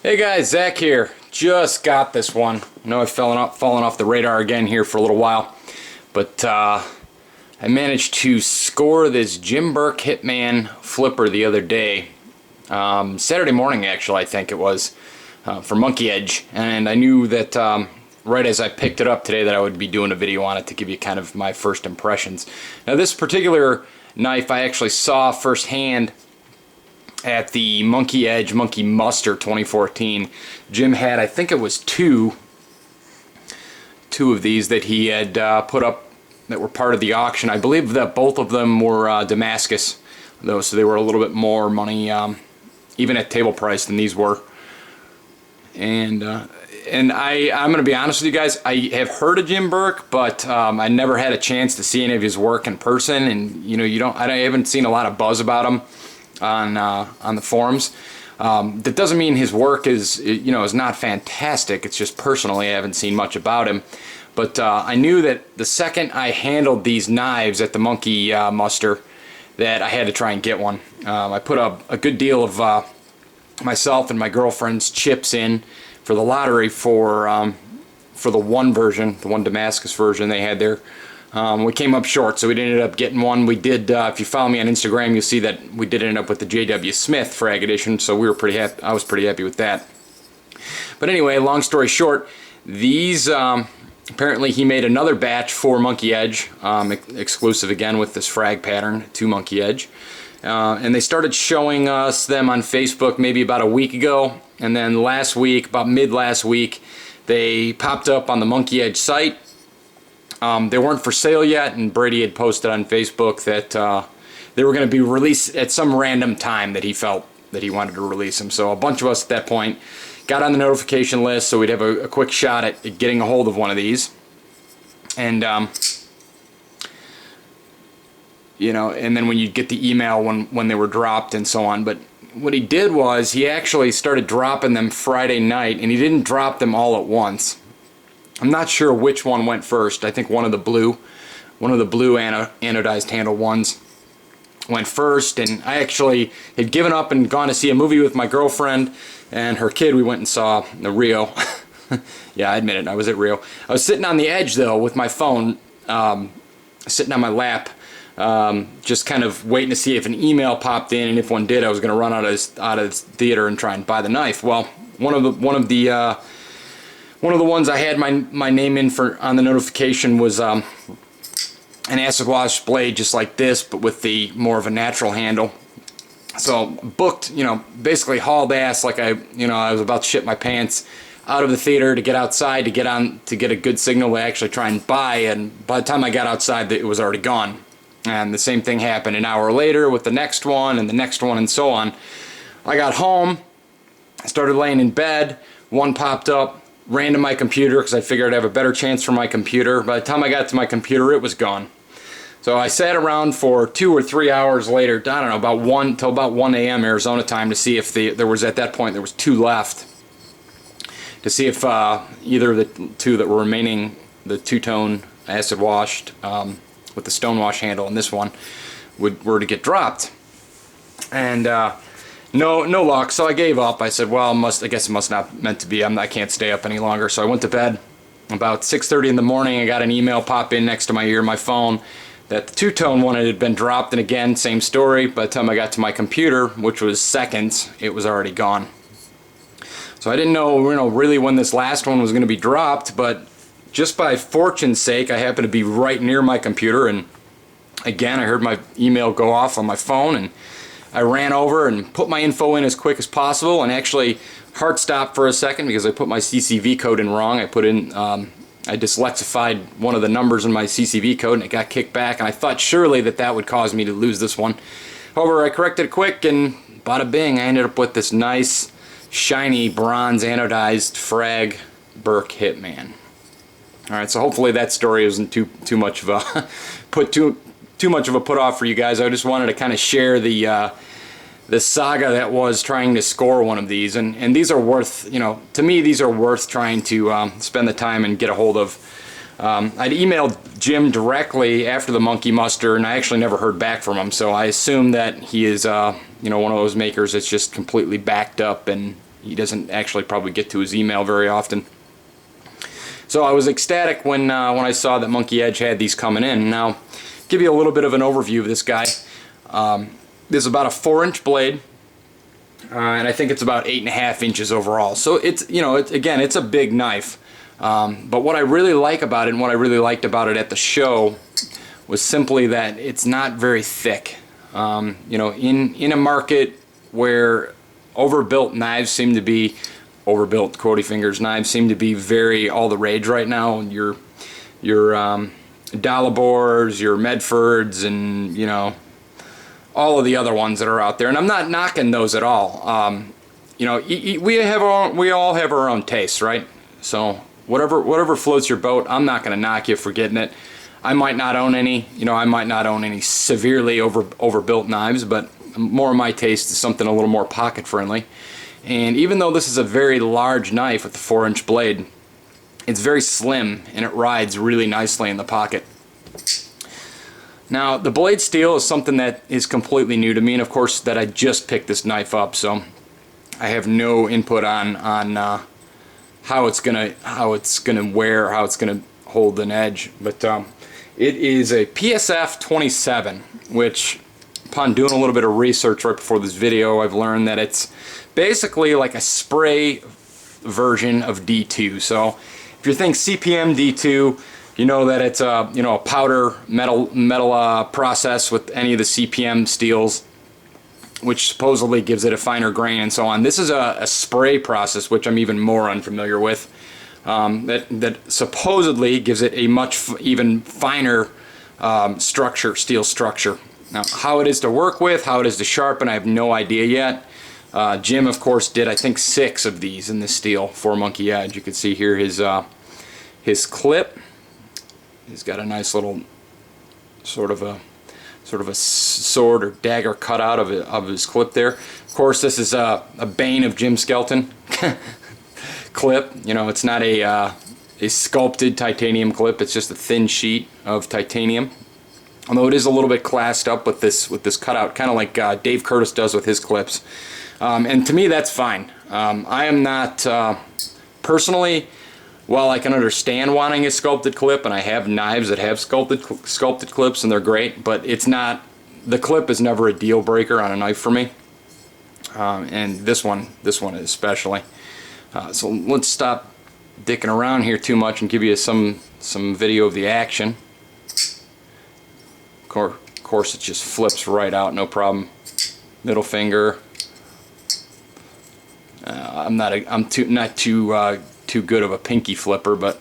Hey guys, Zach here. Just got this one. I know I've fallen off the radar again here for a little while, but I managed to score this Jim Burke Hitman flipper the other day. Saturday morning, actually, I think it was, for Monkey Edge, and I knew that right as I picked it up today that I would be doing a video on it to give you kind of my first impressions. Now, this particular knife I actually saw firsthand at the Monkey Edge Monkey Muster 2014. Jim had, I think it was two of these that he had put up that were part of the auction. I believe that both of them were Damascus, though, so they were a little bit more money, even at table price, than these were. And I'm going to be honest with you guys, I have heard of Jim Burke, but I never had a chance to see any of his work in person, and I haven't seen a lot of buzz about him on the forums. That doesn't mean his work is not fantastic. It's just personally I haven't seen much about him. But I knew that the second I handled these knives at the Monkey Muster that I had to try and get one. I put a good deal of myself and my girlfriend's chips in for the lottery for the one version, the one Damascus version they had there. We came up short, so we ended up getting one. We did, if you follow me on Instagram, you'll see that we did end up with the J.W. Smith Frag edition, so we were pretty happy. I was pretty happy with that. But anyway, long story short, these, apparently he made another batch for Monkey Edge, exclusive again with this frag pattern to Monkey Edge. And they started showing us them on Facebook maybe about a week ago, and then last week, about mid-last week, they popped up on the Monkey Edge site. They weren't for sale yet, and Brady had posted on Facebook that they were going to be released at some random time that he felt that he wanted to release them. So a bunch of us at that point got on the notification list so we'd have a quick shot at getting a hold of one of these. And and then when you'd get the email when they were dropped and so on. But what he did was he actually started dropping them Friday night, and he didn't drop them all at once. I'm not sure which one went first. I think one of the blue anodized handle ones went first, and I actually had given up and gone to see a movie with my girlfriend and her kid. We went and saw the Rio. Yeah, I admit it, I was at Rio. I was sitting on the edge though with my phone, sitting on my lap, just kind of waiting to see if an email popped in, and if one did, I was going to run out of this theater and try and buy the knife. Well, one of the ones I had my name in for on the notification was an acid wash blade just like this, but with the more of a natural handle. So booked, basically hauled ass like I was about to shit my pants out of the theater to get outside to get a good signal to actually try and buy, and by the time I got outside it was already gone. And the same thing happened an hour later with the next one and the next one and so on. I got home, started laying in bed, one popped up, ran to my computer because I figured I'd have a better chance for my computer. By the time I got to my computer, it was gone. So I sat around for 2 or 3 hours later, I don't know, till about 1 a.m. Arizona time, to see if there was, at that point, there was 2 left. To see if either of the 2 that were remaining, the two-tone acid washed with the stonewash handle and this one, were to get dropped. And no luck, so I gave up. I said, well, I guess it must not meant to be. I can't stay up any longer. So I went to bed. About 6:30 in the morning, I got an email pop in next to my ear, my phone, that the two-tone one had been dropped. And again, same story. By the time I got to my computer, which was seconds, it was already gone. So I didn't know, really when this last one was going to be dropped. But just by fortune's sake, I happened to be right near my computer, and again, I heard my email go off on my phone, and I ran over and put my info in as quick as possible, and actually heart stopped for a second because I put my CCV code in wrong. I put in, I dyslexified one of the numbers in my CCV code, and it got kicked back, and I thought surely that would cause me to lose this one. However, I corrected it quick, and bada bing, I ended up with this nice, shiny, bronze anodized Frag Burke Hitman. Alright, so hopefully that story isn't too much of a too much of a put off for you guys. I just wanted to kind of share the saga that was trying to score one of these, and these are worth, to me, these are worth trying to spend the time and get a hold of. I'd emailed Jim directly after the Monkey Muster, and I actually never heard back from him, so I assume that he is one of those makers that's just completely backed up and he doesn't actually probably get to his email very often. So I was ecstatic when I saw that Monkey Edge had these coming in. Now, give you a little bit of an overview of this guy. This is about a 4-inch blade, and I think it's about 8.5 inches overall. So it's, you know, again, it's a big knife. But what I really like about it, and what I really liked about it at the show, was simply that it's not very thick. You know, in a market where overbuilt knives seem to be, overbuilt quotey fingers knives seem to be very all the rage right now. Your Dalibors, your Medfords, and you know, all of the other ones that are out there. And I'm not knocking those at all. You know, we all have our own tastes, right? So whatever floats your boat, I'm not going to knock you for getting it. I might not own any, you know, I might not own any severely overbuilt knives, but more of my taste is something a little more pocket friendly. And even though this is a very large knife with a 4-inch blade, it's very slim and it rides really nicely in the pocket. Now, the blade steel is something that is completely new to me, and of course that I just picked this knife up, so I have no input on how it's gonna wear, how it's gonna hold an edge. But it is a PSF 27, which, upon doing a little bit of research right before this video, I've learned that it's basically like a spray version of D2. So if you think CPM D2, you know that it's a a powder metal process with any of the CPM steels, which supposedly gives it a finer grain and so on. This is a spray process, which I'm even more unfamiliar with. That supposedly gives it a much even finer steel structure. Now, how it is to work with, how it is to sharpen, I have no idea yet. Jim, of course, did I think 6 of these in this steel for Monkey Edge. You can see here his clip. He's got a nice little sort of a sword or dagger cut out of his clip there. Of course, this is a bane of Jim Skelton clip. You know, it's not a sculpted titanium clip. It's just a thin sheet of titanium. Although it is a little bit classed up with this cutout, kind of like Dave Curtis does with his clips. And to me, that's fine. I am not personally. While I can understand wanting a sculpted clip, and I have knives that have sculpted clips, and they're great, but it's not. The clip is never a deal breaker on a knife for me. And this one especially. So let's stop dicking around here too much and give you some video of the action. Of course, it just flips right out, no problem. Middle finger. I'm not too good of a pinky flipper, but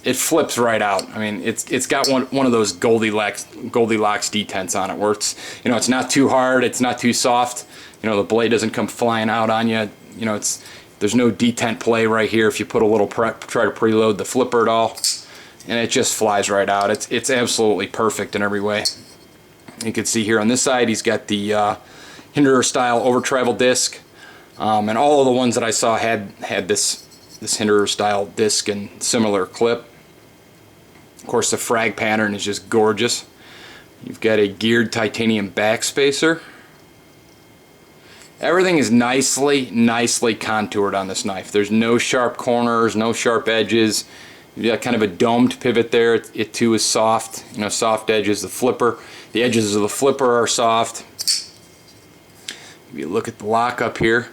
it flips right out. I mean, it's got one of those Goldilocks detents on it, where it's not too hard, it's not too soft. You know, the blade doesn't come flying out on you. You know, there's no detent play right here if you put a little try to preload the flipper at all, and it just flies right out. It's absolutely perfect in every way. You can see here on this side, he's got the Hinderer style over travel disc. And all of the ones that I saw had this Hinderer style disc and similar clip. Of course, the Frag pattern is just gorgeous. You've got a geared titanium backspacer. Everything is nicely contoured on this knife. There's no sharp corners, no sharp edges. You've got kind of a domed pivot there. It too is soft. You know, soft edges. The edges of the flipper are soft. If you look at the lockup here,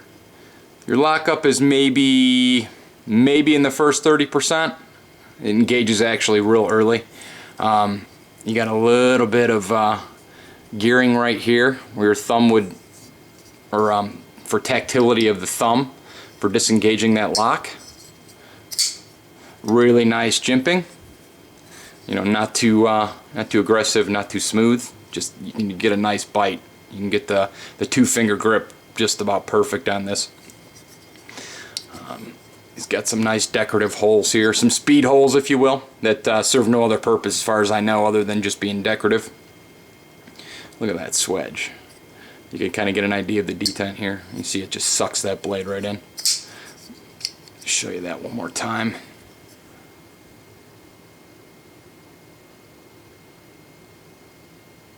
your lockup is maybe in the first 30%. It engages actually real early. You got a little bit of gearing right here where your thumb would, or for tactility of the thumb for disengaging that lock. Really nice jimping. You know, not too aggressive, not too smooth. Just you can get a nice bite. You can get the 2-finger grip just about perfect on this. He's got some nice decorative holes here, some speed holes, if you will, that serve no other purpose as far as I know other than just being decorative. Look at that swedge. You can kind of get an idea of the detent here. You see it just sucks that blade right in. Show you that one more time.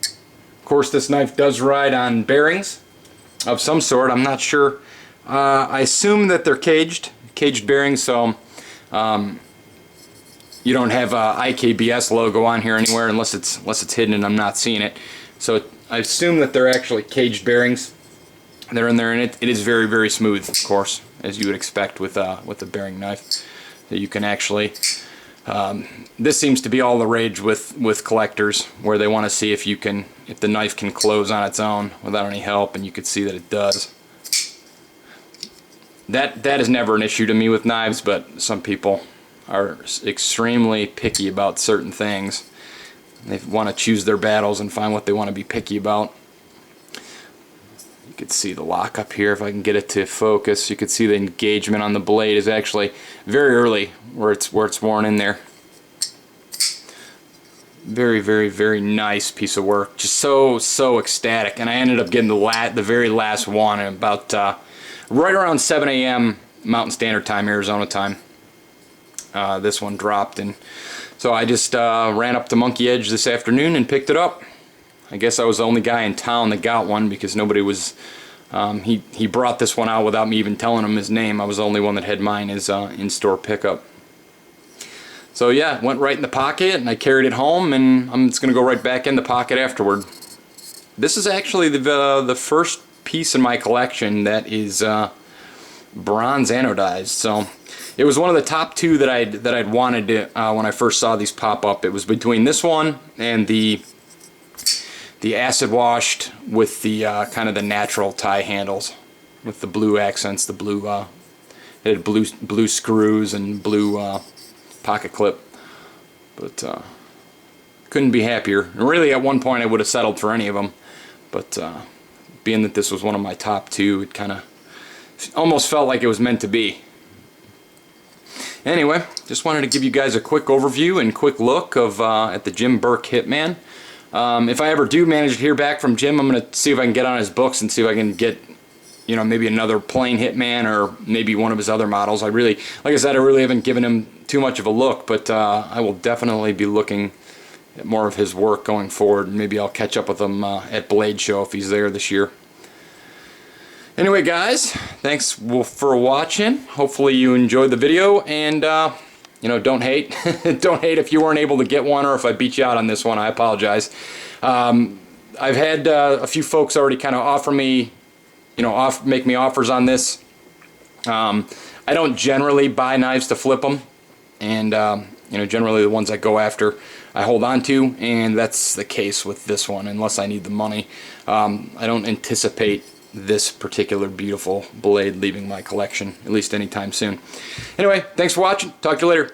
Of course, this knife does ride on bearings, of some sort. I'm not sure. I assume that they're caged bearings, so you don't have a IKBS logo on here anywhere unless it's hidden and I'm not seeing it. So I assume that they're actually caged bearings. They're in there, and it is very, very smooth, of course, as you would expect with a bearing knife. That you can actually. This seems to be all the rage with collectors, where they want to see if the knife can close on its own without any help, and you can see that it does. That is never an issue to me with knives, but some people are extremely picky about certain things. They want to choose their battles and find what they want to be picky about. You can see the lockup here if I can get it to focus. You can see the engagement on the blade is actually very early where it's worn in there. Very, very, very nice piece of work. Just so ecstatic. And I ended up getting the very last one at about right around 7 a.m. Mountain Standard Time, Arizona time. This one dropped, and so I just ran up to Monkey Edge this afternoon and picked it up. I guess I was the only guy in town that got one because nobody was. He brought this one out without me even telling him his name. I was the only one that had mine as in-store pickup. So yeah, it went right in the pocket, and I carried it home, and I'm just going to go right back in the pocket afterward. This is actually the first piece in my collection that is bronze anodized. So it was one of the top two that I'd wanted to, when I first saw these pop up. It was between this one and the acid washed with the kind of the natural tie handles with the blue accents, the blue it had blue screws and blue pocket clip. But couldn't be happier. And really, at one point I would have settled for any of them, but being that this was one of my top two, it kind of almost felt like it was meant to be. Anyway, just wanted to give you guys a quick overview and quick look of at the Jim Burke Hitman. If I ever do manage to hear back from Jim, I'm going to see if I can get on his books and see if I can get, maybe another plain Hitman or maybe one of his other models. Like I said, I really haven't given him too much of a look, but I will definitely be looking at more of his work going forward. Maybe I'll catch up with him at Blade Show if he's there this year. Anyway, guys, thanks for watching. Hopefully you enjoyed the video, and don't hate. Don't hate if you weren't able to get one, or if I beat you out on this one. I apologize. I've had a few folks already kind of offer me, make me offers on this. I don't generally buy knives to flip them, and generally the ones I go after I hold on to, and that's the case with this one unless I need the money. I don't anticipate this particular beautiful blade leaving my collection, at least anytime soon. Anyway, thanks for watching. Talk to you later.